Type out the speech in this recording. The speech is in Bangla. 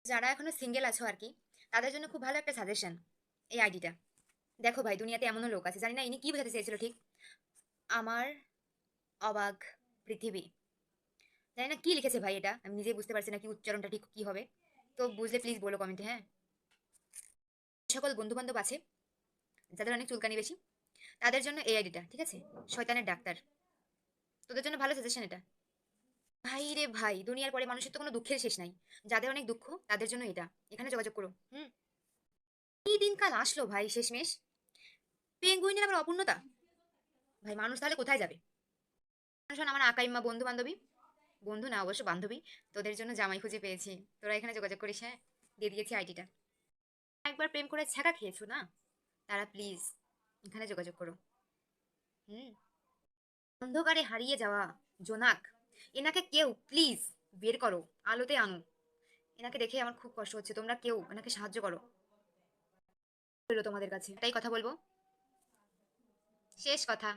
যারা এখনো সিঙ্গেল আছো আর কি, তাদের জন্য খুব ভালো একটা সাজেশন এই আইডিটা। দেখো ভাই, দুনিয়াতে এমনও লোক আছে, জানি না ইনি কি বোঝাতে চেয়েছিল ঠিক। আমার অবাক পৃথিবী, জানি না কি লিখেছে ভাই, এটা আমি নিজেই বুঝতে পারছি না কি উচ্চারণটা ঠিক কি হবে। তো বুঝলে প্লিজ বলো কমেন্টে, হ্যাঁ। সকল বন্ধু বান্ধব আছে যাদের অনেক চুলকানি বেশি, তাদের জন্য এই আইডিটা, ঠিক আছে। শয়তানের ডাক্তার, তোদের জন্য ভালো সাজেশন এটা। ভাই রে ভাই, দুনিয়ার পরে মানুষের তো কোনো দুঃখের শেষ নাই। যাদের অনেক দুঃখ তাদের জন্য এটা, এখানে যোগাযোগ করো। কি দিনকাল আসলো ভাই শেষমেশ। পেঙ্গুইনের আবার অপূর্ণতা। ভাই মানুষ তাহলে কোথায় যাবে। শোন, আমার আকাইম্মা বন্ধু বান্ধবী, বন্ধু না অবশ্য বান্ধবী, তোদের জন্য জামাই খুঁজে পেয়েছি। তোরা এখানে যোগাযোগ করিস, হ্যাঁ। দিয়ে দিয়েছি আইডিটা। একবার প্রেম করে ছ্যাঁকা খেয়েছো না, তারা প্লিজ এখানে যোগাযোগ করো। হুম। অন্ধকারে হারিয়ে যাওয়া জোনাক, এনাকে কেউ প্লিজ বের করো, আলোতে আনো। এনাকে দেখে আমার খুব কষ্ট হচ্ছে, তোমরা কেউ এনাকে সাহায্য করো। রইলো তোমাদের কাছে, এটাই কথা বলবো, শেষ কথা।